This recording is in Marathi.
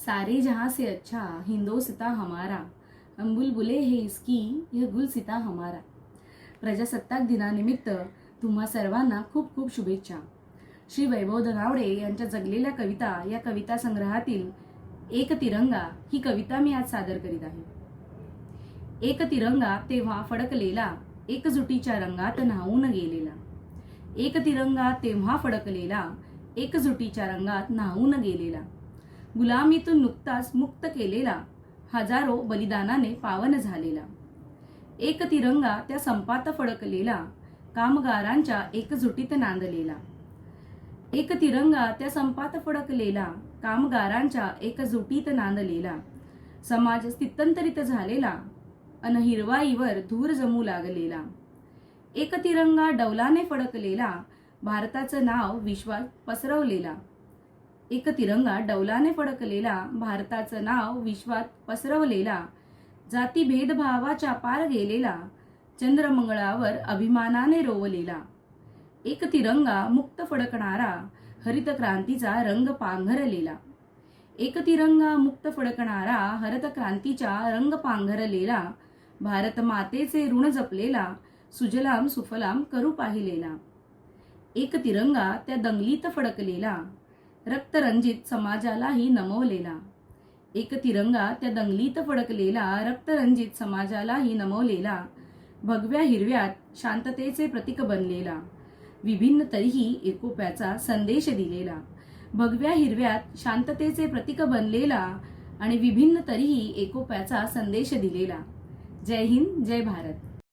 सारे जहां से अच्छा हिंदोसिता हमारा, हम बुलबुले है इसकी यह गुलसिता हमारा. प्रजासत्ताक दिनानिमित्त तुम्हा सर्वांना खूप खूप शुभेच्छा. श्री वैभव धनावडे यांच्या जगलेल्या कविता या कविता संग्रहातील एक तिरंगा ही कविता मी आज सादर करीत आहे. एक तिरंगा तेव्हा फडकलेला, एकजुटीच्या रंगात न्हावून गेलेला. एक तिरंगा तेव्हा फडकलेला, एकजुटीच्या रंगात न्हावून गेलेला. गुलामीतून नुकताच मुक्त केलेला, हजारो बलिदानाने पावन झालेला. एक तिरंगा त्या संपात फडकलेला, कामगारांच्या एकजुटीत नांदलेला. एक तिरंगा त्या संपात फडकलेला, कामगारांच्या एकजुटीत नांदलेला. समाज स्थित्यंतरित झालेला, अन हिरवाईवर धूर जमू लागलेला. एक तिरंगा डौलाने फडकलेला, भारताचं नाव विश्वात पसरवलेला. एक तिरंगा डौलाने फडकलेला, भारताचं नाव विश्वात पसरवलेला. जाती भेदभावाच्या पार गेलेला, चंद्रमंगळावर अभिमानाने रोवलेला. एक तिरंगा मुक्त फडकणारा, हरित क्रांतीचा रंग पांघरलेला. एक तिरंगा मुक्त फडकणारा, हरित क्रांतीचा रंग पांघरलेला. भारत मातेचे ऋण जपलेला, सुजलाम सुफलाम करू पाहिलेला. एक तिरंगा त्या दंगलीत फडकलेला, रक्तरंजित समाजालाही नमवलेला. एक तिरंगा त्या दंगलीत फडकलेला, रक्तरंजित समाजालाही नमवलेला. भगव्या हिरव्यात शांततेचे प्रतीक बनलेला, विभिन्न तरीही एकोप्याचा संदेश दिलेला. भगव्या हिरव्यात शांततेचे प्रतीक बनलेला आणि विभिन्न तरीही एकोप्याचा संदेश दिलेला. जय हिंद, जय भारत.